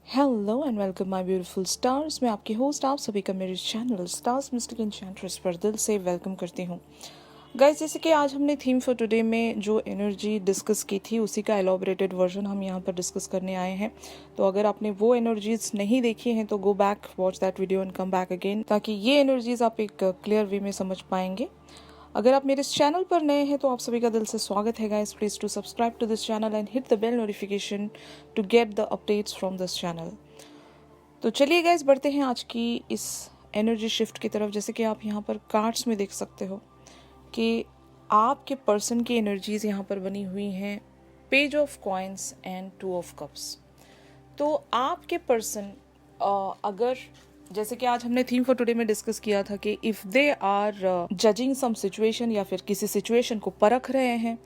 Hello and welcome my beautiful stars. मैं आपकी host आप सभी का मेरे चैनल स्टार्स मिस्टिक एन्चेंट्रेस पर दिल से वेलकम करती हूँ। गाइस, जैसे कि आज हमने थीम फॉर टुडे में जो एनर्जी डिस्कस की थी उसी का एलॉबरेटेड वर्जन हम यहाँ पर डिस्कस करने आए हैं। तो अगर आपने वो एनर्जीज नहीं देखी हैं तो go back, watch that video and come back again, ताकि ये एनर्जीज आप एक क्लियर वे में समझ पाएंगे। अगर आप मेरे इस चैनल पर नए हैं तो आप सभी का दिल से स्वागत है guys. Please to subscribe to this channel and hit the bell notification to get the updates from this channel. तो चलिए गाइस, बढ़ते हैं आज की इस एनर्जी शिफ्ट की तरफ। जैसे कि आप यहाँ पर कार्ड्स में देख सकते हो कि आपके पर्सन की एनर्जीज यहाँ पर बनी हुई हैं page of coins and two of cups. तो आपके पर्सन अगर, जैसे कि आज हमने थीम फॉर टुडे में डिस्कस किया था कि if they are judging some situation या फिर किसी सिचुएशन को परख रहे हैं,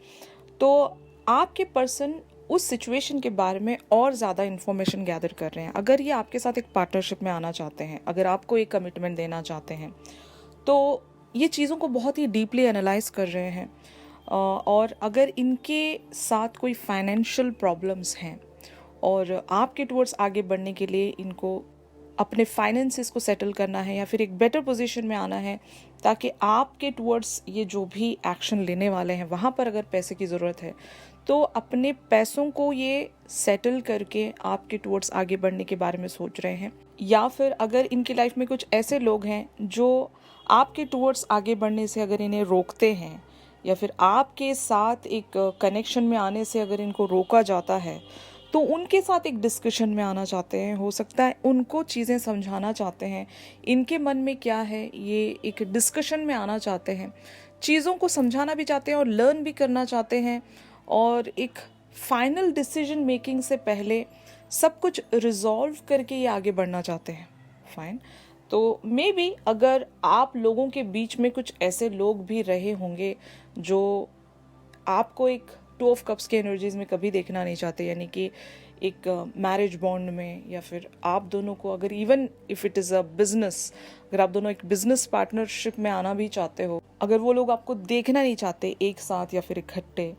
तो आपके पर्सन उस सिचुएशन के बारे में और ज़्यादा इन्फॉर्मेशन गैदर कर रहे हैं। अगर ये आपके साथ एक पार्टनरशिप में आना चाहते हैं, अगर आपको एक कमिटमेंट देना चाहते हैं, तो ये चीज़ों को बहुत ही डीपली एनालाइज कर रहे हैं। और अगर इनके साथ कोई फाइनेंशियल प्रॉब्लम्स हैं और आपके टूवर्ड्स आगे बढ़ने के लिए इनको अपने फाइनेंसेस को सेटल करना है या फिर एक बेटर पोजीशन में आना है, ताकि आपके टूवर्ड्स ये जो भी एक्शन लेने वाले हैं वहाँ पर अगर पैसे की ज़रूरत है तो अपने पैसों को ये सेटल करके आपके टूवर्ड्स आगे बढ़ने के बारे में सोच रहे हैं। या फिर अगर इनकी लाइफ में कुछ ऐसे लोग हैं जो आपके टूवर्ड्स आगे बढ़ने से अगर इन्हें रोकते हैं या फिर आपके साथ एक कनेक्शन में आने से अगर इनको रोका जाता है, तो उनके साथ एक डिस्कशन में आना चाहते हैं। हो सकता है उनको चीज़ें समझाना चाहते हैं, इनके मन में क्या है ये एक डिस्कशन में आना चाहते हैं, चीज़ों को समझाना भी चाहते हैं और लर्न भी करना चाहते हैं, और एक फाइनल डिसीजन मेकिंग से पहले सब कुछ रिजॉल्व करके ये आगे बढ़ना चाहते हैं। फाइन। तो मे बी अगर आप लोगों के बीच में कुछ ऐसे लोग भी रहे होंगे जो आपको एक टू ऑफ कप्स के एनर्जीज में कभी देखना नहीं चाहते, यानी कि एक मैरिज बॉन्ड में, या फिर आप दोनों को अगर even if it is a business, अगर आप दोनों एक बिजनेस पार्टनरशिप में आना भी चाहते हो, अगर वो लोग आपको देखना नहीं चाहते एक साथ या फिर इकट्ठे,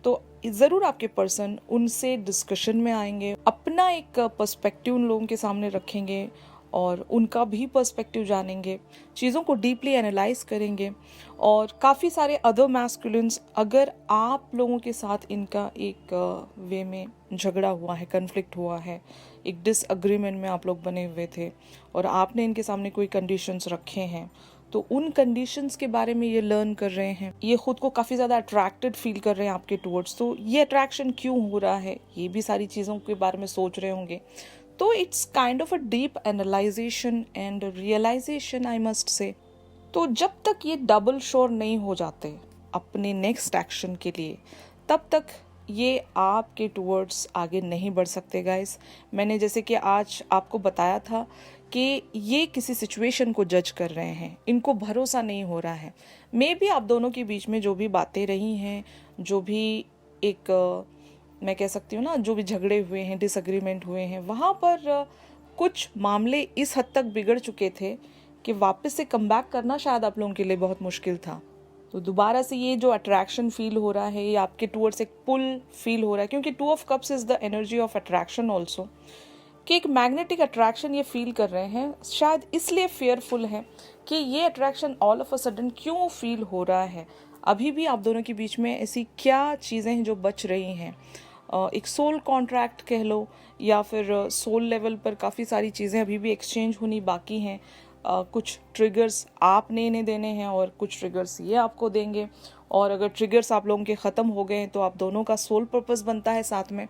तो ज़रूर आपके पर्सन उनसे डिस्कशन में आएंगे, अपना एक पर्सपेक्टिव उन लोगों के सामने रखेंगे और उनका भी पर्सपेक्टिव जानेंगे, चीज़ों को डीपली एनालाइज करेंगे। और काफ़ी सारे अदर मैस्कुलिन्स, अगर आप लोगों के साथ इनका एक वे में झगड़ा हुआ है, कन्फ्लिक्ट हुआ है, एक डिसअग्रीमेंट में आप लोग बने हुए थे और आपने इनके सामने कोई कंडीशंस रखे हैं, तो उन कंडीशंस के बारे में ये लर्न कर रहे हैं, ये खुद को काफ़ी ज़्यादा अट्रैक्टेड फील कर रहे हैं आपके टुवर्ड्स। तो ये अट्रैक्शन क्यों हो रहा है, ये भी सारी चीज़ों के बारे में सोच रहे होंगे। तो it's kind of a deep analysation and realisation, I must say. तो जब तक ये डबल श्योर नहीं हो जाते अपने नेक्स्ट एक्शन के लिए, तब तक ये आपके टुवर्ड्स आगे नहीं बढ़ सकते गाइस। मैंने जैसे कि आज आपको बताया था कि ये किसी सिचुएशन को जज कर रहे हैं, इनको भरोसा नहीं हो रहा है। मे बी आप दोनों के बीच में जो भी बातें रही हैं, जो भी एक मैं कह सकती हूँ ना, जो भी झगड़े हुए हैं, डिसएग्रीमेंट हुए हैं, वहाँ पर कुछ मामले इस हद तक बिगड़ चुके थे कि वापस से कम बैक करना शायद आप लोगों के लिए बहुत मुश्किल था। तो दोबारा से ये जो अट्रैक्शन फील हो रहा है, ये आपके टूवर्ड्स एक पुल फील हो रहा है, क्योंकि to of cups is the energy of attraction also, कि एक मैग्नेटिक अट्रैक्शन ये फील कर रहे हैं। शायद इसलिए फेयरफुल है कि ये attraction all of a sudden क्यों फील हो रहा है। अभी भी आप दोनों के बीच में ऐसी क्या चीज़ें हैं जो बच रही हैं, एक सोल कॉन्ट्रैक्ट कह लो, या फिर सोल लेवल पर काफ़ी सारी चीज़ें अभी भी एक्सचेंज होनी बाकी हैं। कुछ ट्रिगर्स आपने इन्हें देने हैं और कुछ ट्रिगर्स ये आपको देंगे, और अगर ट्रिगर्स आप लोगों के ख़त्म हो गए तो आप दोनों का सोल पर्पस बनता है साथ में।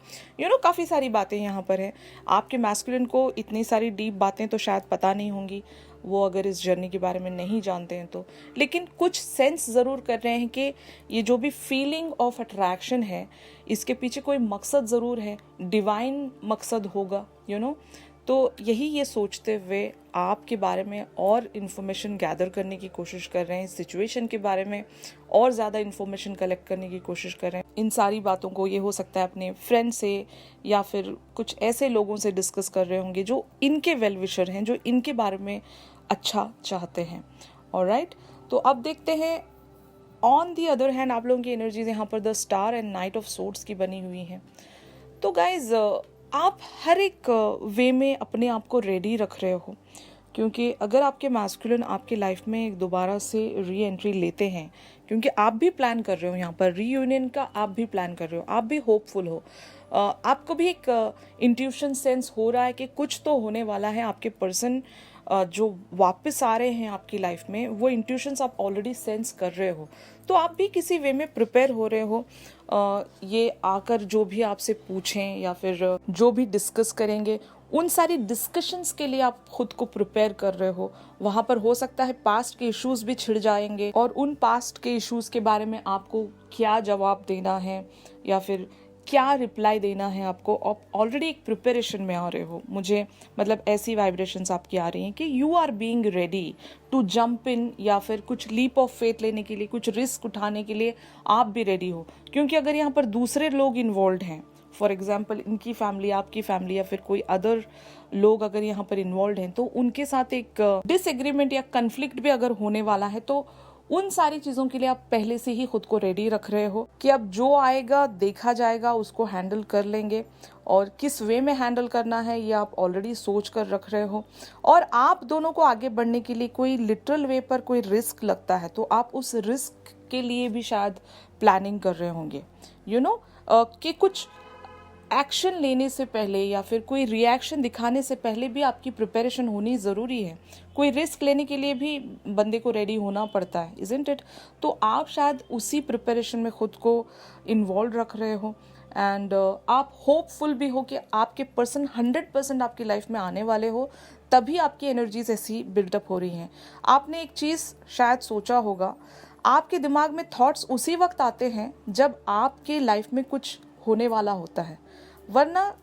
काफ़ी सारी बातें यहाँ पर है। आपके मैस्कुलिन को इतनी सारी डीप बातें तो शायद पता नहीं होंगी, वो अगर इस जर्नी के बारे में नहीं जानते हैं तो, लेकिन कुछ सेंस ज़रूर कर रहे हैं कि ये जो भी फीलिंग ऑफ अट्रैक्शन है, इसके पीछे कोई मकसद ज़रूर है, डिवाइन मकसद होगा। तो यही ये सोचते हुए आपके बारे में और इन्फॉर्मेशन गैदर करने की कोशिश कर रहे हैं, सिचुएशन के बारे में और ज़्यादा इन्फॉर्मेशन कलेक्ट करने की कोशिश कर रहे हैं। इन सारी बातों को ये हो सकता है अपने फ्रेंड से या फिर कुछ ऐसे लोगों से डिस्कस कर रहे होंगे जो इनके वेल विशर हैं, जो इनके बारे में अच्छा चाहते हैं। ऑलराइट, तो अब देखते हैं ऑन दी अदर हैंड आप लोगों की एनर्जीज यहाँ पर the star and night of swords की बनी हुई हैं। तो गाइज, आप हर एक वे में अपने आप को रेडी रख रहे हो, क्योंकि अगर आपके मैस्कुलिन आपके लाइफ में एक दोबारा से री एंट्री लेते हैं, क्योंकि आप भी प्लान कर रहे हो, यहाँ पर रीयूनियन का आप भी प्लान कर रहे हो, आप भी होपफुल हो, आपको भी एक इंट्यूशन सेंस हो रहा है कि कुछ तो होने वाला है, आपके पर्सन जो वापस आ रहे हैं आपकी लाइफ में, वो इंट्यूशंस आप ऑलरेडी सेंस कर रहे हो, तो आप भी किसी वे में प्रिपेयर हो रहे हो। ये आकर जो भी आपसे पूछें या फिर जो भी डिस्कस करेंगे, उन सारी डिस्कशंस के लिए आप खुद को प्रिपेयर कर रहे हो। वहाँ पर हो सकता है पास्ट के इश्यूज भी छिड़ जाएंगे, और उन पास्ट के इश्यूज के बारे में आपको क्या जवाब देना है या फिर क्या रिप्लाई देना है, आपको आप ऑलरेडी एक प्रिपरेशन में आ रहे हो। मुझे मतलब ऐसी वाइब्रेशंस आपकी आ रही हैं कि you are being ready to jump in, या फिर कुछ लीप ऑफ फेथ लेने के लिए, कुछ रिस्क उठाने के लिए आप भी रेडी हो। क्योंकि अगर यहाँ पर दूसरे लोग इन्वॉल्व हैं, फॉर एग्जाम्पल इनकी फैमिली, आपकी फैमिली, या फिर कोई अदर लोग अगर यहाँ पर इन्वॉल्व हैं, तो उनके साथ एक डिसएग्रीमेंट या कन्फ्लिक्ट भी अगर होने वाला है, तो उन सारी चीज़ों के लिए आप पहले से ही खुद को रेडी रख रहे हो कि अब जो आएगा देखा जाएगा, उसको हैंडल कर लेंगे, और किस वे में हैंडल करना है ये आप ऑलरेडी सोच कर रख रहे हो। और आप दोनों को आगे बढ़ने के लिए कोई लिटरल वे पर कोई रिस्क लगता है, तो आप उस रिस्क के लिए भी शायद प्लानिंग कर रहे होंगे, कि कुछ एक्शन लेने से पहले या फिर कोई रिएक्शन दिखाने से पहले भी आपकी प्रिपरेशन होनी ज़रूरी है। कोई रिस्क लेने के लिए भी बंदे को रेडी होना पड़ता है, इज़न्ट इट? तो आप शायद उसी प्रिपरेशन में खुद को इन्वॉल्व रख रहे हो, एंड आप होपफुल भी हो कि आपके पर्सन 100% आपकी लाइफ में आने वाले हो, तभी आपकी एनर्जीज ऐसी बिल्डअप हो रही हैं। आपने एक चीज़ शायद सोचा होगा, आपके दिमाग में थॉट्स उसी वक्त आते हैं जब आपके लाइफ में कुछ होने वाला होता है, वरना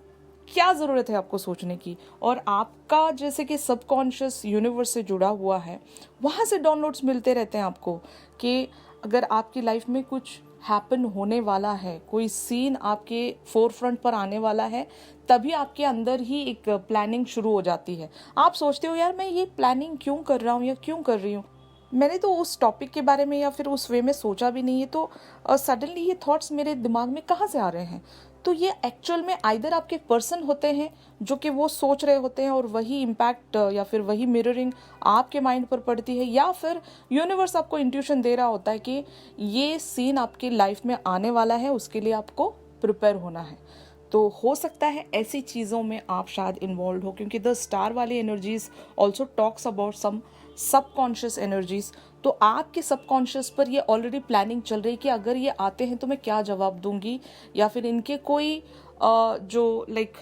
क्या ज़रूरत है आपको सोचने की। और आपका जैसे कि सबकॉन्शियस यूनिवर्स से जुड़ा हुआ है, वहाँ से डाउनलोड्स मिलते रहते हैं आपको कि अगर आपकी लाइफ में कुछ हैपन होने वाला है, कोई सीन आपके फोरफ्रंट पर आने वाला है, तभी आपके अंदर ही एक प्लानिंग शुरू हो जाती है। आप सोचते हो यार मैं ये प्लानिंग क्यों कर रहा हूँ या क्यों कर रही हूँ, मैंने तो उस टॉपिक के बारे में या फिर उस वे में सोचा भी नहीं है, तो सडनली ये थॉट्स मेरे दिमाग में कहाँ से आ रहे हैं। तो ये एक्चुअल में आइदर आपके पर्सन होते हैं जो कि वो सोच रहे होते हैं, और वही इम्पैक्ट या फिर वही मिररिंग आपके माइंड पर पड़ती है, या फिर यूनिवर्स आपको इंट्यूशन दे रहा होता है कि ये सीन आपकी लाइफ में आने वाला है, उसके लिए आपको प्रिपेयर होना है। तो हो सकता है ऐसी चीज़ों में आप शायद इन्वॉल्व हो, क्योंकि द स्टार वाली energies also talks about some subconscious energies. तो आपके सबकॉन्शियस पर ये ऑलरेडी प्लानिंग चल रही है कि अगर ये आते हैं तो मैं क्या जवाब दूंगी, या फिर इनके कोई जो लाइक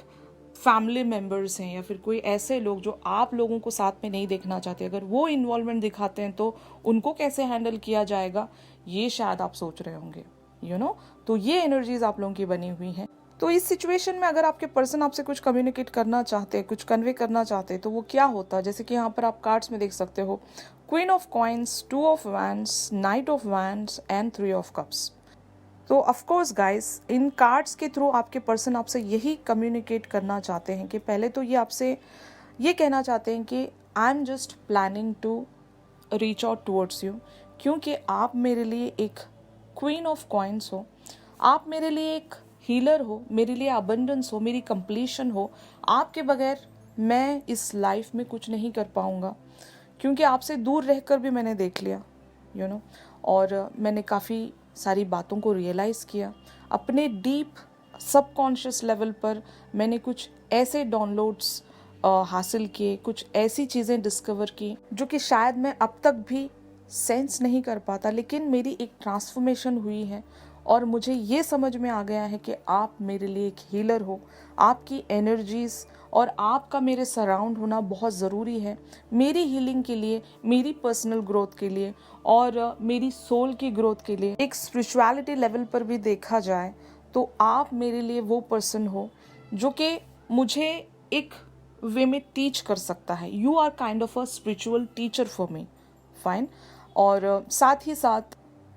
फैमिली मेम्बर्स हैं या फिर कोई ऐसे लोग जो आप लोगों को साथ में नहीं देखना चाहते, अगर वो इन्वॉल्वमेंट दिखाते हैं तो उनको कैसे हैंडल किया जाएगा, ये शायद आप सोच रहे होंगे, तो ये एनर्जीज आप लोगों की बनी हुई हैं। तो इस सिचुएशन में अगर आपके पर्सन आपसे कुछ कम्युनिकेट करना चाहते हैं, कुछ कन्वे करना चाहते हैं, तो वो क्या होता है, जैसे कि यहाँ पर आप कार्ड्स में देख सकते हो, queen of coins, 2 of wands, knight of wands and 3 of cups. तो ऑफ कोर्स गाइस, इन कार्ड्स के थ्रू आपके पर्सन आपसे यही कम्युनिकेट करना चाहते हैं कि पहले तो ये आपसे ये कहना चाहते हैं कि I am just planning to reach out towards you, क्योंकि आप मेरे लिए एक क्वीन ऑफ कॉइन्स हो, आप मेरे लिए एक हीलर हो, मेरे लिए अबंडेंस हो, मेरी कंप्लीशन हो। आपके बगैर मैं इस लाइफ में कुछ नहीं कर पाऊँगा, क्योंकि आपसे दूर रहकर भी मैंने देख लिया और मैंने काफ़ी सारी बातों को रियलाइज़ किया। अपने डीप सबकॉन्शियस लेवल पर मैंने कुछ ऐसे डाउनलोड्स हासिल किए, कुछ ऐसी चीज़ें डिस्कवर की जो कि शायद मैं अब तक भी सेंस नहीं कर पाता, लेकिन मेरी एक ट्रांसफॉर्मेशन हुई है और मुझे ये समझ में आ गया है कि आप मेरे लिए एक हीलर हो। आपकी एनर्जीज़ और आपका मेरे सराउंड होना बहुत ज़रूरी है मेरी हीलिंग के लिए, मेरी पर्सनल ग्रोथ के लिए और मेरी सोल की ग्रोथ के लिए। एक स्पिरिचुअलिटी लेवल पर भी देखा जाए तो आप मेरे लिए वो पर्सन हो जो कि मुझे एक वे में टीच कर सकता है। You are kind of a spiritual teacher for me, fine. और साथ ही साथ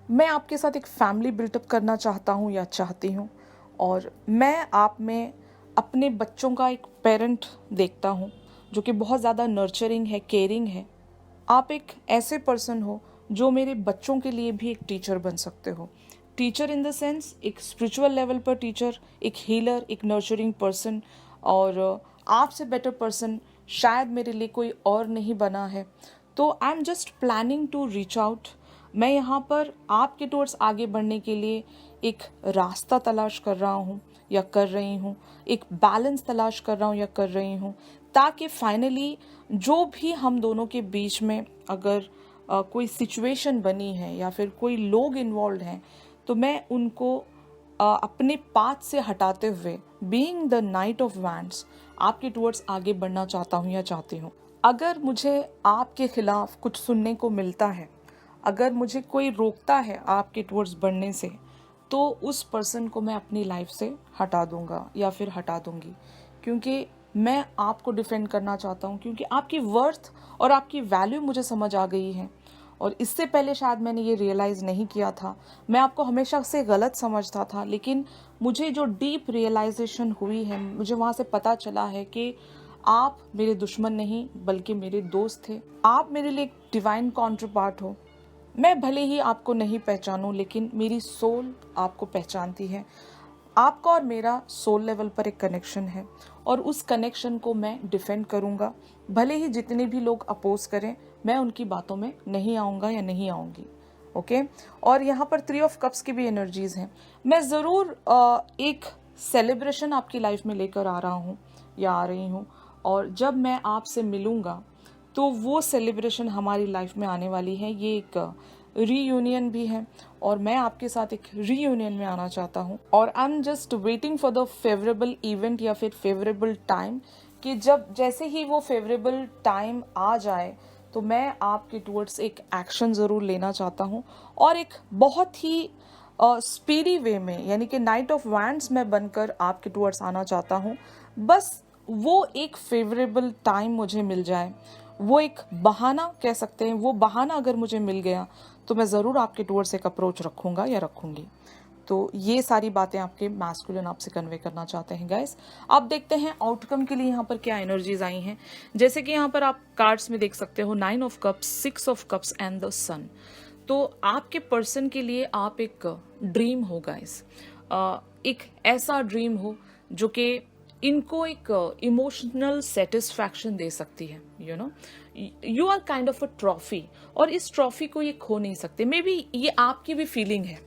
मैं आपके साथ एक फैमिली बिल्टअप करना चाहता हूँ या चाहती हूँ, और मैं आप में अपने बच्चों का एक पेरेंट देखता हूँ जो कि बहुत ज़्यादा नर्चरिंग है, केयरिंग है। आप एक ऐसे पर्सन हो जो मेरे बच्चों के लिए भी एक टीचर बन सकते हो। टीचर इन द सेंस एक स्पिरिचुअल लेवल पर टीचर, एक हीलर, एक नर्चरिंग पर्सन। और आपसे बेटर पर्सन शायद मेरे लिए कोई और नहीं बना है। तो I am just planning to reach out. मैं यहाँ पर आपके टूवर्ड्स आगे बढ़ने के लिए एक रास्ता तलाश कर रहा हूँ या कर रही हूँ, एक बैलेंस तलाश कर रहा हूँ या कर रही हूँ, ताकि फाइनली जो भी हम दोनों के बीच में अगर कोई सिचुएशन बनी है या फिर कोई लोग इन्वॉल्व हैं, तो मैं उनको अपने पाथ से हटाते हुए being the night of wands आपके टूवर्ड्स आगे बढ़ना चाहता हूँ या चाहती हूँ। अगर मुझे आपके खिलाफ कुछ सुनने को मिलता है, अगर मुझे कोई रोकता है आपके टूवर्ड्स बढ़ने से, तो उस पर्सन को मैं अपनी लाइफ से हटा दूंगा या फिर हटा दूंगी, क्योंकि मैं आपको डिफेंड करना चाहता हूँ, क्योंकि आपकी वर्थ और आपकी वैल्यू मुझे समझ आ गई है। और इससे पहले शायद मैंने ये रियलाइज़ नहीं किया था, मैं आपको हमेशा से गलत समझता था, लेकिन मुझे जो डीप रियलाइजेशन हुई है, मुझे वहाँ से पता चला है कि आप मेरे दुश्मन नहीं बल्कि मेरे दोस्त थे। आप मेरे लिए एक डिवाइन काउंटरपार्ट हो। मैं भले ही आपको नहीं पहचानूं, लेकिन मेरी सोल आपको पहचानती है। आपका और मेरा सोल लेवल पर एक कनेक्शन है और उस कनेक्शन को मैं डिफेंड करूंगा, भले ही जितने भी लोग अपोज करें, मैं उनकी बातों में नहीं आऊंगा या नहीं आऊंगी। ओके। और यहाँ पर 3 ऑफ कप्स की भी एनर्जीज हैं। मैं ज़रूर एक सेलिब्रेशन आपकी लाइफ में लेकर आ रहा हूँ या आ रही हूँ, और जब मैं आपसे मिलूँगा तो वो सेलिब्रेशन हमारी लाइफ में आने वाली है। ये एक रीयूनियन भी है और मैं आपके साथ एक रीयूनियन में आना चाहता हूँ, और आई am just waiting for the favourable event या फिर फेवरेबल टाइम, कि जब जैसे ही वो फेवरेबल टाइम आ जाए तो मैं आपके टूवर्ड्स एक एक्शन ज़रूर लेना चाहता हूँ, और एक बहुत ही स्पीडी वे में, यानी कि नाइट ऑफ वैंड्स में बनकर आपके टूवर्ड्स आना चाहता हूँ। बस वो एक फेवरेबल टाइम मुझे मिल जाए, वो एक बहाना कह सकते हैं, वो बहाना अगर मुझे मिल गया तो मैं ज़रूर आपके टूवर्ड्स एक अप्रोच रखूँगा या रखूँगी। तो ये सारी बातें आपके मैस्कुलिन आपसे कन्वे करना चाहते हैं गाइस। आप देखते हैं आउटकम के लिए यहाँ पर क्या एनर्जीज आई हैं। जैसे कि यहाँ पर आप कार्ड्स में देख सकते हो 9 of cups, 6 of cups and the sun. तो आपके पर्सन के लिए आप एक ड्रीम हो गाइस, एक ऐसा ड्रीम हो जो कि इनको एक इमोशनल सेटिस्फैक्शन दे सकती है। You are kind of a trophy, और इस ट्रॉफी को ये खो नहीं सकते। मे बी ये आपकी भी फीलिंग है,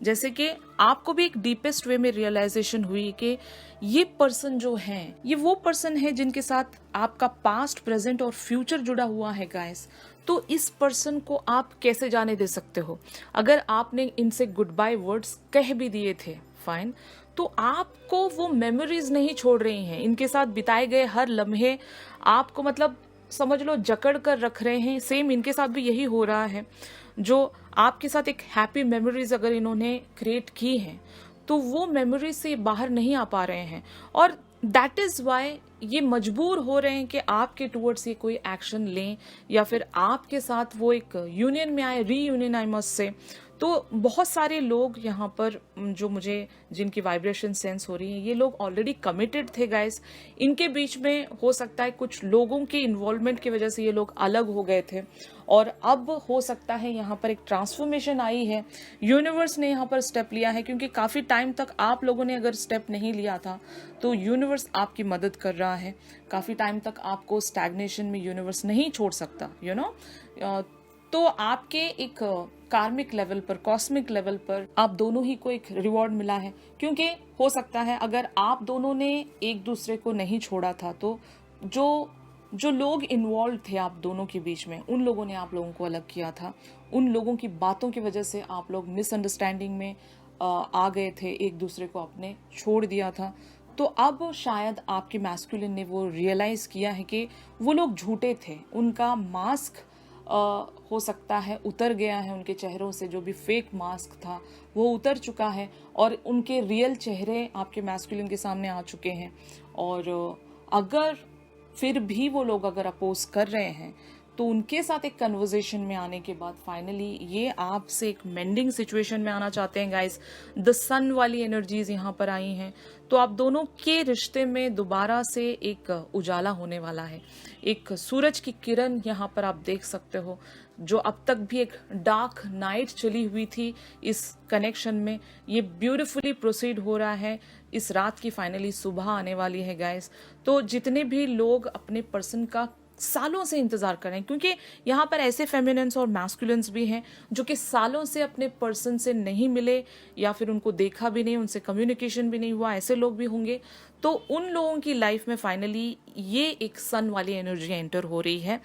जैसे कि आपको भी एक डीपेस्ट वे में रियलाइजेशन हुई कि ये पर्सन जो है, ये वो पर्सन है जिनके साथ आपका पास्ट, प्रेजेंट और फ्यूचर जुड़ा हुआ है गाइस। तो इस पर्सन को आप कैसे जाने दे सकते हो? अगर आपने इनसे गुड बाय वर्ड्स कह भी दिए थे, फाइन, तो आपको वो मेमोरीज नहीं छोड़ रही हैं। इनके साथ बिताए गए हर लम्हे आपको मतलब समझ लो जकड़ कर रख रहे हैं। सेम इनके साथ भी यही हो रहा है। जो आपके साथ एक हैप्पी मेमोरीज अगर इन्होंने क्रिएट की हैं, तो वो मेमोरीज से बाहर नहीं आ पा रहे हैं, और दैट इज वाई ये मजबूर हो रहे हैं कि आपके टूवर्ड्स ये कोई एक्शन लें या फिर आपके साथ वो एक यूनियन में आए, रीयूनियन आई मस्ट से। तो बहुत सारे लोग यहाँ पर जो मुझे जिनकी वाइब्रेशन सेंस हो रही है, ये लोग ऑलरेडी कमिटेड थे गाइस। इनके बीच में हो सकता है कुछ लोगों के इन्वॉल्वमेंट की वजह से ये लोग अलग हो गए थे, और अब हो सकता है यहाँ पर एक ट्रांसफॉर्मेशन आई है। यूनिवर्स ने यहाँ पर स्टेप लिया है, क्योंकि काफ़ी टाइम तक आप लोगों ने अगर स्टेप नहीं लिया था तो यूनिवर्स आपकी मदद कर रहा है। काफ़ी टाइम तक आपको स्टैग्नेशन में यूनिवर्स नहीं छोड़ सकता, तो आपके एक कार्मिक लेवल पर, कॉस्मिक लेवल पर आप दोनों ही को एक रिवॉर्ड मिला है। क्योंकि हो सकता है अगर आप दोनों ने एक दूसरे को नहीं छोड़ा था, तो जो लोग इन्वॉल्व थे आप दोनों के बीच में, उन लोगों ने आप लोगों को अलग किया था। उन लोगों की बातों की वजह से आप लोग मिसअंडरस्टैंडिंग में आ गए थे, एक दूसरे को आपने छोड़ दिया था। तो अब शायद आपके मैस्कुलिन ने वो रियलाइज किया है कि वो लोग झूठे थे, उनका मास्क हो सकता है उतर गया है, उनके चेहरों से जो भी फेक मास्क था वो उतर चुका है, और उनके रियल चेहरे आपके मैस्कुलिन के सामने आ चुके हैं। और अगर फिर भी वो लोग अगर अपोज कर रहे हैं, तो उनके साथ एक कन्वर्सेशन में आने के बाद फाइनली ये आपसे एक मेंडिंग सिचुएशन में आना चाहते हैं गाइस। द सन वाली एनर्जीज यहाँ पर आई हैं, तो आप दोनों के रिश्ते में दोबारा से एक उजाला होने वाला है। एक सूरज की किरण यहाँ पर आप देख सकते हो, जो अब तक भी एक डार्क नाइट चली हुई थी इस कनेक्शन में, ये ब्यूटीफुली प्रोसीड हो रहा है। इस रात की फाइनली सुबह आने वाली है गाइस। तो जितने भी लोग अपने पर्सन का सालों से इंतजार कर रहे हैं, क्योंकि यहाँ पर ऐसे फेमिनिन्स और मैस्कुलिन्स भी हैं जो कि सालों से अपने पर्सन से नहीं मिले या फिर उनको देखा भी नहीं, उनसे कम्युनिकेशन भी नहीं हुआ, ऐसे लोग भी होंगे। तो उन लोगों की लाइफ में फाइनली ये एक सन वाली एनर्जी एंटर हो रही है।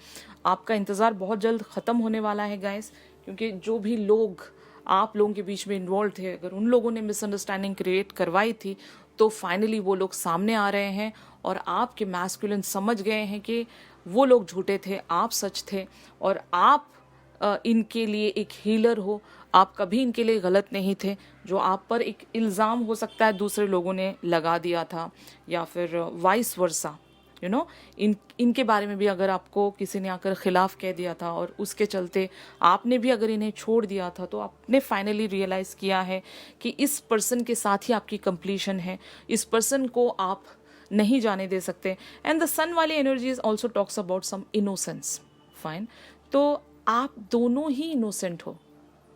आपका इंतज़ार बहुत जल्द ख़त्म होने वाला है गाइस, क्योंकि जो भी लोग आप लोगों के बीच में इन्वॉल्व थे, अगर उन लोगों ने मिसअंडरस्टैंडिंग क्रिएट करवाई थी तो फाइनली वो लोग सामने आ रहे हैं और आपके मैस्कुलिन समझ गए हैं कि वो लोग झूठे थे, आप सच थे, और आप इनके लिए एक हीलर हो। आप कभी इनके लिए गलत नहीं थे। जो आप पर एक इल्ज़ाम हो सकता है दूसरे लोगों ने लगा दिया था, या फिर वाइस वर्सा, इनके बारे में भी अगर आपको किसी ने आकर खिलाफ कह दिया था और उसके चलते आपने भी अगर इन्हें छोड़ दिया था, तो आपने फाइनली रियलाइज़ किया है कि इस पर्सन के साथ ही आपकी कंप्लीशन है, इस पर्सन को आप नहीं जाने दे सकते। एंड द सन वाली energies also talks about some innocence. Fine, तो आप दोनों ही इनोसेंट हो,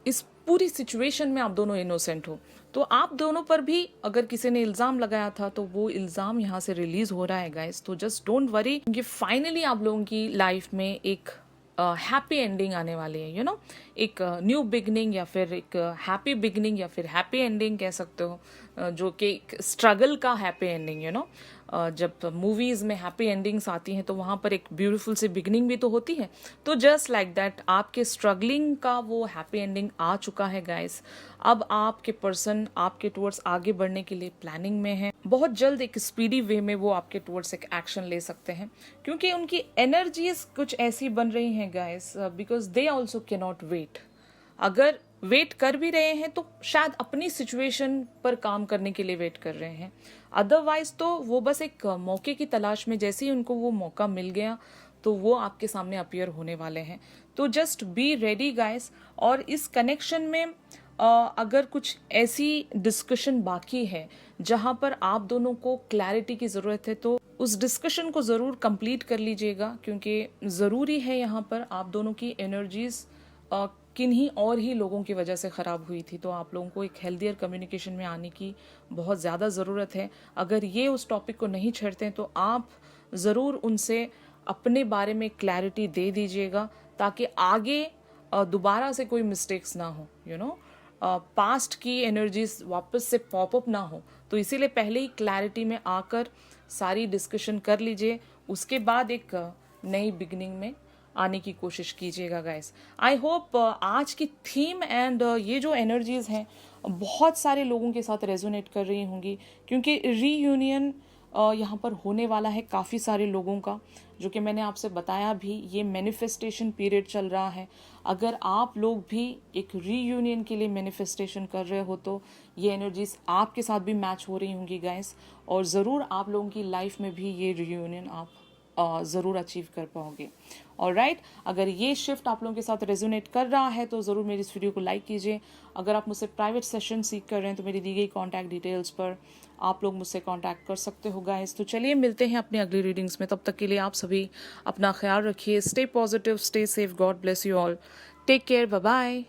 इस पूरी सिचुएशन में आप दोनों इनोसेंट हो। तो आप दोनों पर भी अगर किसी ने इल्ज़ाम लगाया था तो वो इल्ज़ाम यहाँ से रिलीज हो रहा है गाइस। तो जस्ट डोंट वरी, क्योंकि फाइनली आप लोगों की लाइफ में एक हैप्पी एंडिंग आने वाली है, एक न्यू बिगनिंग, या फिर एक हैप्पी बिगनिंग, या फिर हैप्पी एंडिंग कह सकते हो, जो कि एक स्ट्रगल का हैप्पी एंडिंग। जब मूवीज़ में हैप्पी एंडिंग्स आती हैं तो वहाँ पर एक ब्यूटीफुल सी बिगनिंग भी तो होती है। तो जस्ट लाइक दैट आपके स्ट्रगलिंग का वो हैप्पी एंडिंग आ चुका है गाइस। अब आपके पर्सन आपके टुवर्ड्स आगे बढ़ने के लिए प्लानिंग में है। बहुत जल्द एक स्पीडी वे में वो आपके टुवर्ड्स एक एक्शन ले सकते हैं, क्योंकि उनकी एनर्जीज कुछ ऐसी बन रही हैं guys, because they also can not wait. अगर वेट कर भी रहे हैं तो शायद अपनी सिचुएशन पर काम करने के लिए वेट कर रहे हैं, अदरवाइज तो वो बस एक मौके की तलाश में, जैसे ही उनको वो मौका मिल गया तो वो आपके सामने अपीयर होने वाले हैं। तो जस्ट बी रेडी गाइस। और इस कनेक्शन में अगर कुछ ऐसी डिस्कशन बाकी है जहां पर आप दोनों को क्लैरिटी की ज़रूरत है, तो उस डिस्कशन को ज़रूर कंप्लीट कर लीजिएगा, क्योंकि ज़रूरी है यहाँ पर आप दोनों की एनर्जीज किन्हीं और ही लोगों की वजह से ख़राब हुई थी। तो आप लोगों को एक हेल्दियर कम्युनिकेशन में आने की बहुत ज़्यादा ज़रूरत है। अगर ये उस टॉपिक को नहीं छेड़ते हैं तो आप ज़रूर उनसे अपने बारे में क्लैरिटी दे दीजिएगा, ताकि आगे दोबारा से कोई मिस्टेक्स ना हो, पास्ट की एनर्जीज वापस से पॉपअप ना हो। तो इसीलिए पहले ही क्लैरिटी में आकर सारी डिस्कशन कर लीजिए, उसके बाद एक नई बिगनिंग में आने की कोशिश कीजिएगा गाइस। आई होप आज की थीम एंड ये जो एनर्जीज हैं बहुत सारे लोगों के साथ रेजोनेट कर रही होंगी, क्योंकि रीयूनियन यहाँ पर होने वाला है काफ़ी सारे लोगों का, जो कि मैंने आपसे बताया भी, ये मैनिफेस्टेशन पीरियड चल रहा है। अगर आप लोग भी एक रीयूनियन के लिए मैनिफेस्टेशन कर रहे हो तो ये एनर्जीज आपके साथ भी मैच हो रही होंगी गाइस, और ज़रूर आप लोगों की लाइफ में भी ये रीयूनियन आप ज़रूर अचीव कर पाओगे। ऑलराइट, अगर ये शिफ्ट आप लोगों के साथ रेजोनेट कर रहा है तो ज़रूर मेरी इस वीडियो को लाइक कीजिए। अगर आप मुझसे प्राइवेट सेशन सीख कर रहे हैं तो मेरी दी गई कॉन्टैक्ट डिटेल्स पर आप लोग मुझसे कॉन्टैक्ट कर सकते हो गाइस। तो चलिए मिलते हैं अपनी अगली रीडिंग्स में, तब तक के लिए आप सभी अपना ख्याल रखिए। Stay positive, stay safe, God bless you all, take care, bye bye.